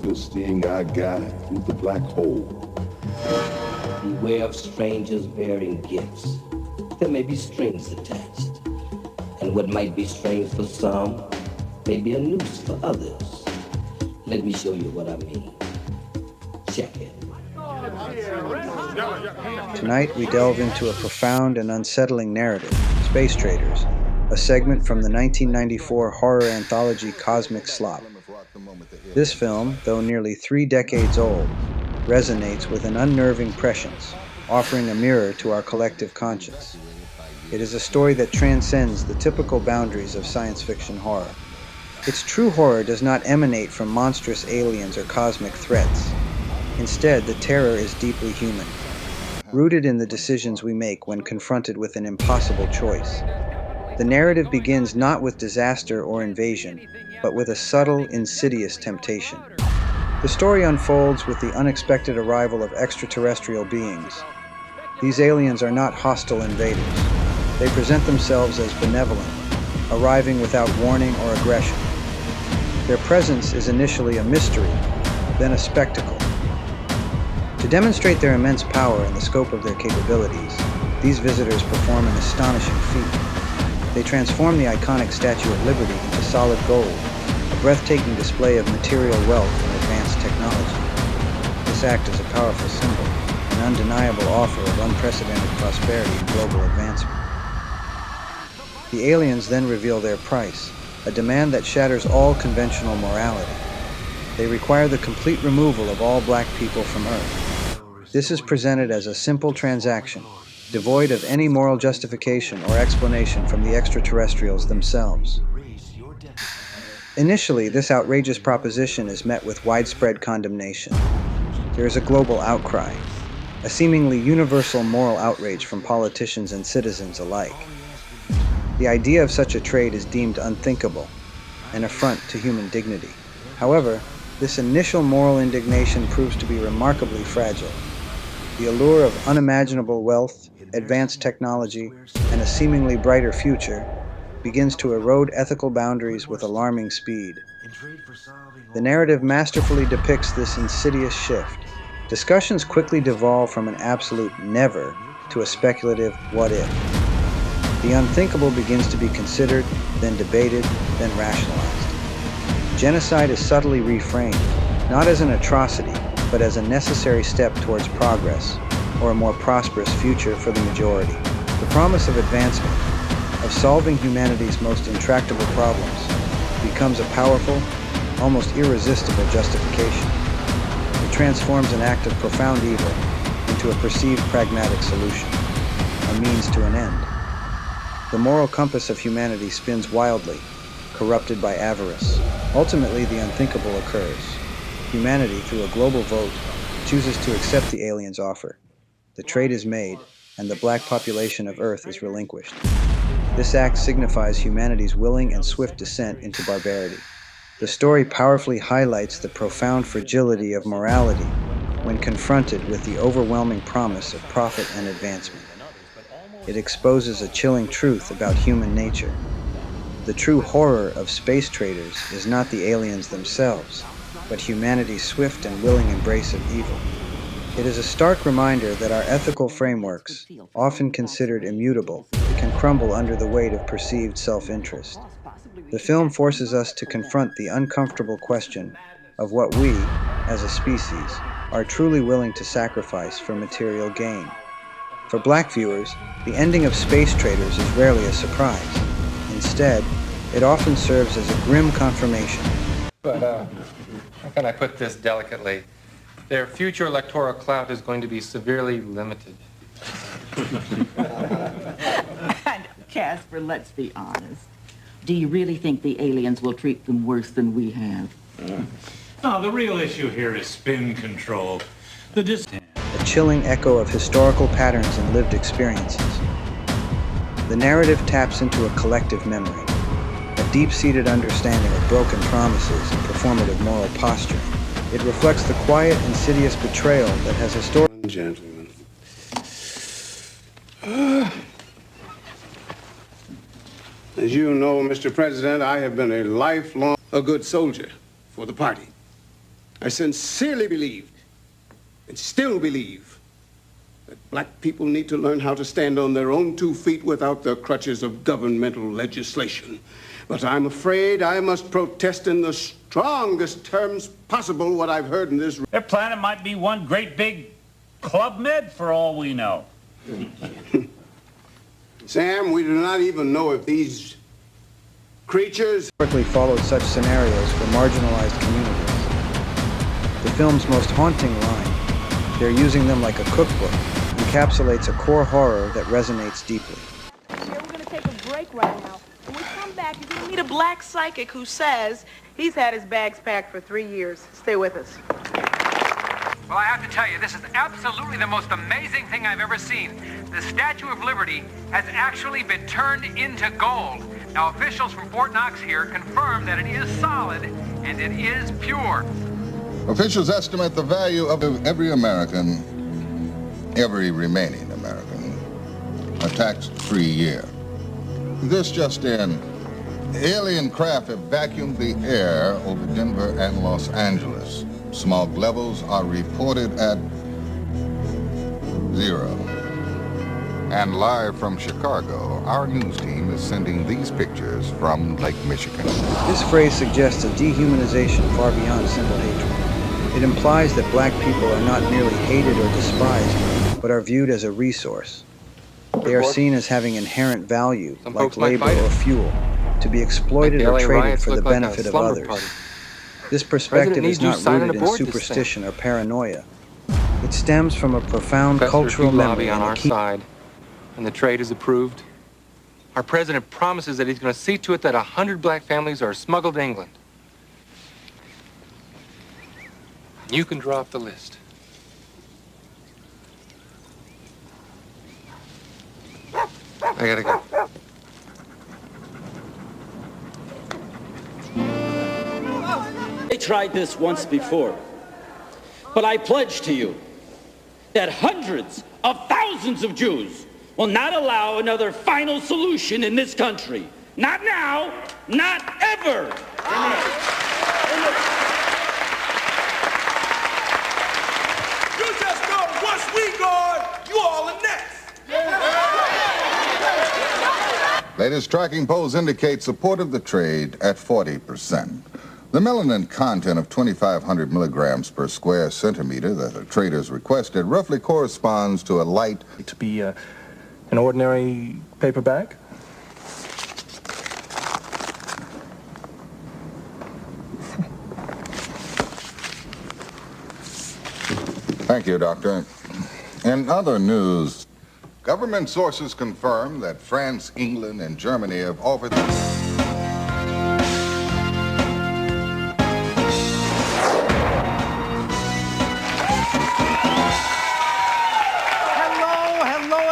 focus seeing our guide through the black hole. Beware of strangers bearing gifts. There may be strings attached. And what might be strange for some may be a noose for others. Let me show you what I mean. Check it. Tonight we delve into a profound and unsettling narrative, Space Traders, a segment from the 1994 horror anthology Cosmic Slop. This film, though nearly 3 decades old, resonates with an unnerving prescience, offering a mirror to our collective conscience. It is a story that transcends the typical boundaries of science fiction horror. Its true horror does not emanate from monstrous aliens or cosmic threats. Instead, the terror is deeply human, rooted in the decisions we make when confronted with an impossible choice. The narrative begins not with disaster or invasion, but with a subtle, insidious temptation. The story unfolds with the unexpected arrival of extraterrestrial beings. These aliens are not hostile invaders. They present themselves as benevolent, arriving without warning or aggression. Their presence is initially a mystery, then a spectacle. To demonstrate their immense power and the scope of their capabilities, these visitors perform an astonishing feat. They transform the iconic Statue of Liberty into solid gold, a breathtaking display of material wealth and advanced technology. This act is a powerful symbol, an undeniable offer of unprecedented prosperity and global advancement. The aliens then reveal their price, a demand that shatters all conventional morality. They require the complete removal of all black people from Earth. This is presented as a simple transaction, devoid of any moral justification or explanation from the extraterrestrials themselves. Initially, this outrageous proposition is met with widespread condemnation. There is a global outcry, a seemingly universal moral outrage from politicians and citizens alike. The idea of such a trade is deemed unthinkable, an affront to human dignity. However, this initial moral indignation proves to be remarkably fragile. The allure of unimaginable wealth, advanced technology, and a seemingly brighter future begins to erode ethical boundaries with alarming speed. The narrative masterfully depicts this insidious shift. Discussions quickly devolve from an absolute never to a speculative what if. The unthinkable begins to be considered, then debated, then rationalized. Genocide is subtly reframed, not as an atrocity, but as a necessary step towards progress, or a more prosperous future for the majority. The promise of advancement, of solving humanity's most intractable problems, becomes a powerful, almost irresistible justification. It transforms an act of profound evil into a perceived pragmatic solution, a means to an end. The moral compass of humanity spins wildly, corrupted by avarice. Ultimately, the unthinkable occurs. Humanity, through a global vote, chooses to accept the aliens' offer. The trade is made, and the black population of Earth is relinquished. This act signifies humanity's willing and swift descent into barbarity. The story powerfully highlights the profound fragility of morality when confronted with the overwhelming promise of profit and advancement. It exposes a chilling truth about human nature. The true horror of space traders is not the aliens themselves, but humanity's swift and willing embrace of evil. It is a stark reminder that our ethical frameworks, often considered immutable, can crumble under the weight of perceived self-interest. The film forces us to confront the uncomfortable question of what we, as a species, are truly willing to sacrifice for material gain. For black viewers, the ending of Space Traders is rarely a surprise. Instead, it often serves as a grim confirmation. But, how can I put this delicately? Their future electoral clout is going to be severely limited. And Casper, let's be honest. Do you really think the aliens will treat them worse than we have? No, the real issue here is spin control. A chilling echo of historical patterns and lived experiences. The narrative taps into a collective memory, a deep-seated understanding of broken promises and performative moral posturing. It reflects the quiet, insidious betrayal that has historically... Gentlemen. As you know, Mr. President, I have been a good soldier for the party. I sincerely believed, and still believe, that black people need to learn how to stand on their own 2 feet without the crutches of governmental legislation. But I'm afraid I must protest in the strongest terms possible what I've heard in this. Their planet might be one great big Club Med for all we know. Sam, we do not even know if these creatures Historically followed such scenarios for marginalized communities. The film's most haunting line, "They're using them like a cookbook," encapsulates a core horror that resonates deeply. We're going to take a break right now. When we come back, you're going to meet a black psychic who says he's had his bags packed for 3 years. Stay with us. Well, I have to tell you, this is absolutely the most amazing thing I've ever seen. The Statue of Liberty has actually been turned into gold. Now, officials from Fort Knox here confirm that it is solid and it is pure. Officials estimate the value of every American, every remaining American, a tax-free year. This just in, alien craft have vacuumed the air over Denver and Los Angeles. Smog levels are reported at 0. And live from Chicago, our news team is sending these pictures from Lake Michigan. This phrase suggests a dehumanization far beyond simple hatred. It implies that black people are not merely hated or despised, but are viewed as a resource. They are seen as having inherent value, like labor or fuel, to be exploited or traded for the benefit of others. This perspective is not rooted in superstition or paranoia. It stems from a profound cultural memory on our side, and the trade is approved. Our president promises that he's going to see to it that 100 black families are smuggled to England. You can draw off the list. I gotta go. They tried this once before, but I pledge to you that hundreds of thousands of Jews will not allow another final solution in this country. Not now, not ever. You just know once we gone, you all are next. Latest tracking polls indicate support of the trade at 40%. The melanin content of 2,500 milligrams per square centimeter that the traders requested roughly corresponds to a light... To be an ordinary paper bag? Thank you, Doctor. In other news, government sources confirm that France, England, and Germany have offered...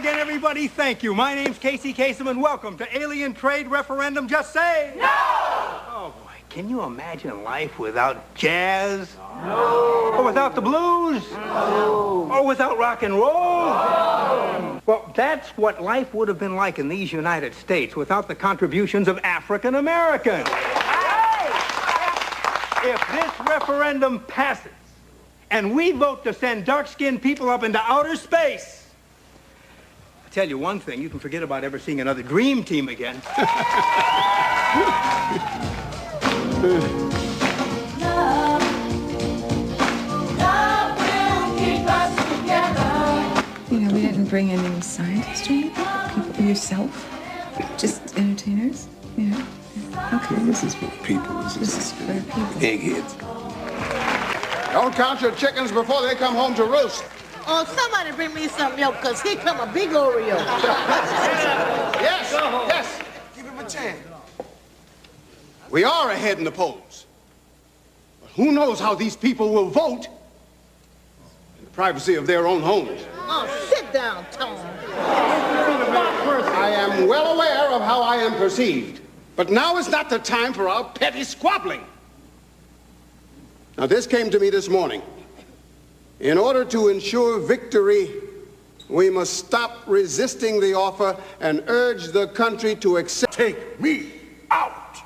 Everybody, thank you. My name's Casey Kasem, and welcome to Alien Trade Referendum. Just say no! Oh, boy. Can you imagine life without jazz? No. Or without the blues? No. Or without rock and roll? No. Well, that's what life would have been like in these United States without the contributions of African Americans. If this referendum passes, and we vote to send dark-skinned people up into outer space, tell you one thing, you can forget about ever seeing another dream team again. You know, we didn't bring any scientists or anything. People, yourself, just entertainers. You know. Okay. This is for people. This is for people. Eggheads. Don't count your chickens before they come home to roost. Oh, somebody bring me some milk, because here come a big Oreo. Yes, yes. Give him a chance. We are ahead in the polls. But who knows how these people will vote in the privacy of their own homes. Oh, sit down, Tom. I am well aware of how I am perceived, but now is not the time for our petty squabbling. Now, this came to me this morning. In order to ensure victory, we must stop resisting the offer and urge the country to accept. Take me out.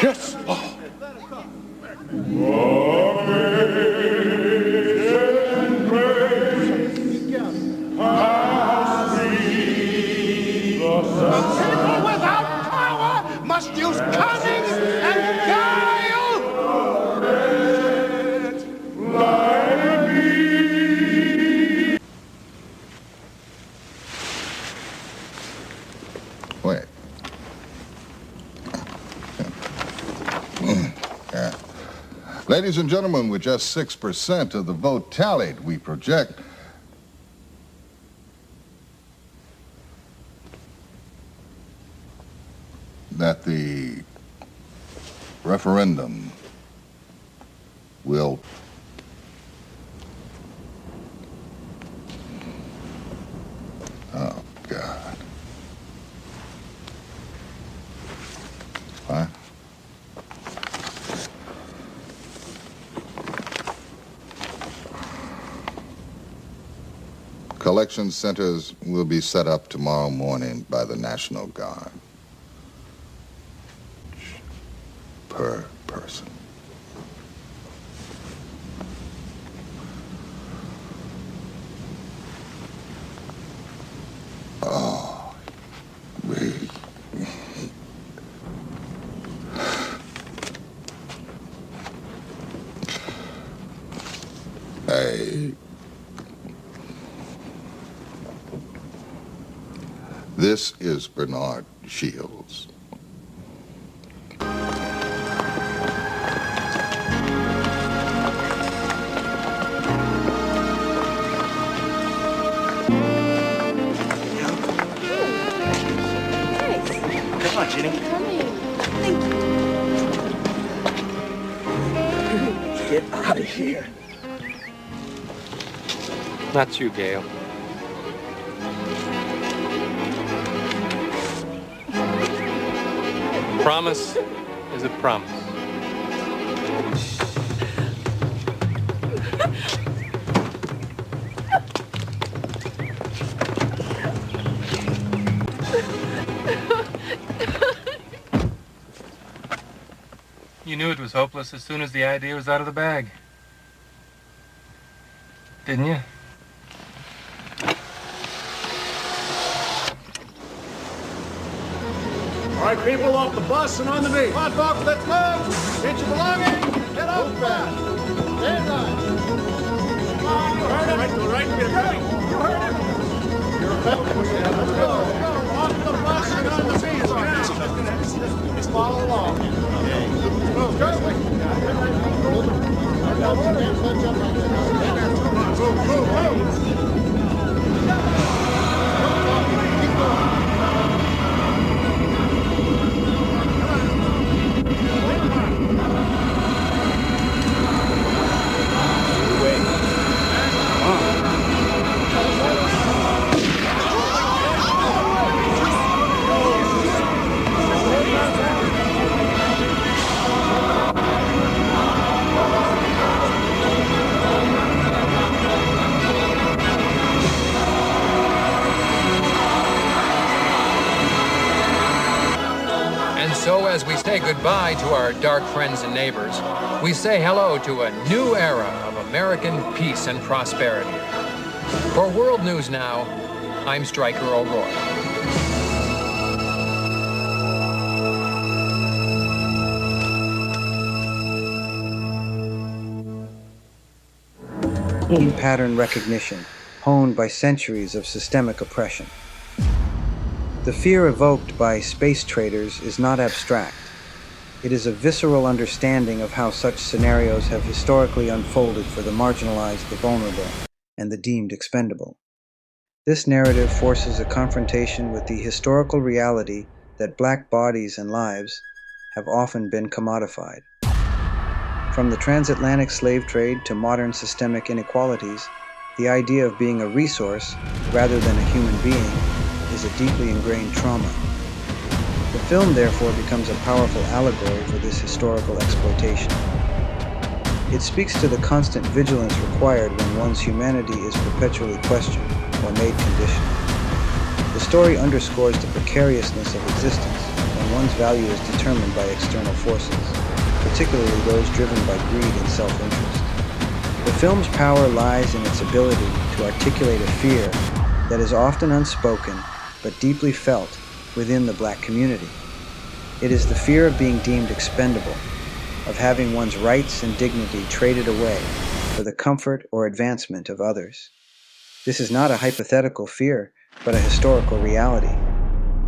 Yes. People without power must use cunning and guile. Wait. Yeah. Ladies and gentlemen, with just 6% of the vote tallied, we project that the referendum will oh, God. What? Collection centers will be set up tomorrow morning by the National Guard. Per person. Oh, we. This is Bernard Shields. Come on, Ginny. Thank you. Get out of here. Not you, Gail. Promise is a promise. You knew it was hopeless as soon as the idea was out of the bag. Didn't you? All right, people, off the bus and on the beat. Come on, folks, let's move. Get your belongings. Get off fast. Stand line. Come on, you heard him. Right to the right. You heard him. You're a fellow. Let's go. Off the bus and on the beat. Now, just follow along. Move, go. Move. So as we say goodbye to our dark friends and neighbors, we say hello to a new era of American peace and prosperity. For World News Now, I'm Stryker O'Rourke. Pattern recognition, honed by centuries of systemic oppression. The fear evoked by space traders is not abstract. It is a visceral understanding of how such scenarios have historically unfolded for the marginalized, the vulnerable, and the deemed expendable. This narrative forces a confrontation with the historical reality that black bodies and lives have often been commodified. From the transatlantic slave trade to modern systemic inequalities, the idea of being a resource rather than a human being is a deeply ingrained trauma. The film therefore becomes a powerful allegory for this historical exploitation. It speaks to the constant vigilance required when one's humanity is perpetually questioned or made conditional. The story underscores the precariousness of existence when and one's value is determined by external forces, particularly those driven by greed and self-interest. The film's power lies in its ability to articulate a fear that is often unspoken but deeply felt within the black community. It is the fear of being deemed expendable, of having one's rights and dignity traded away for the comfort or advancement of others. This is not a hypothetical fear, but a historical reality.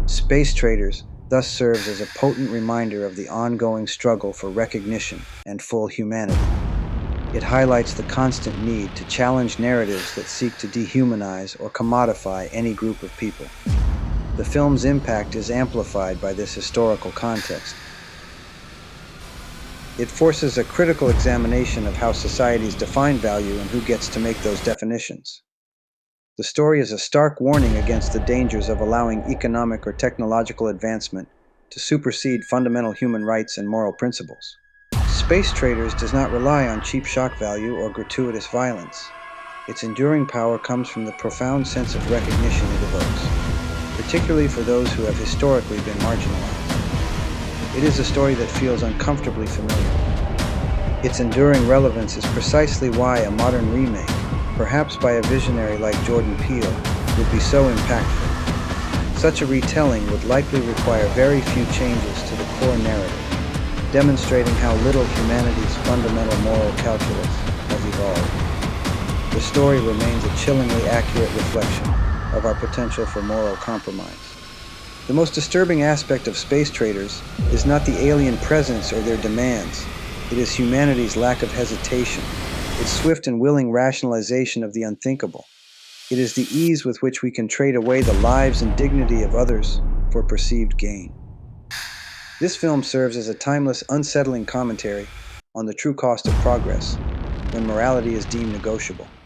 Space traders thus serves as a potent reminder of the ongoing struggle for recognition and full humanity. It highlights the constant need to challenge narratives that seek to dehumanize or commodify any group of people. The film's impact is amplified by this historical context. It forces a critical examination of how societies define value and who gets to make those definitions. The story is a stark warning against the dangers of allowing economic or technological advancement to supersede fundamental human rights and moral principles. Space Traders does not rely on cheap shock value or gratuitous violence. Its enduring power comes from the profound sense of recognition it evokes, particularly for those who have historically been marginalized. It is a story that feels uncomfortably familiar. Its enduring relevance is precisely why a modern remake, perhaps by a visionary like Jordan Peele, would be so impactful. Such a retelling would likely require very few changes to the core narrative, demonstrating how little humanity's fundamental moral calculus has evolved. The story remains a chillingly accurate reflection of our potential for moral compromise. The most disturbing aspect of Space Traders is not the alien presence or their demands. It is humanity's lack of hesitation, its swift and willing rationalization of the unthinkable. It is the ease with which we can trade away the lives and dignity of others for perceived gain. This film serves as a timeless, unsettling commentary on the true cost of progress when morality is deemed negotiable.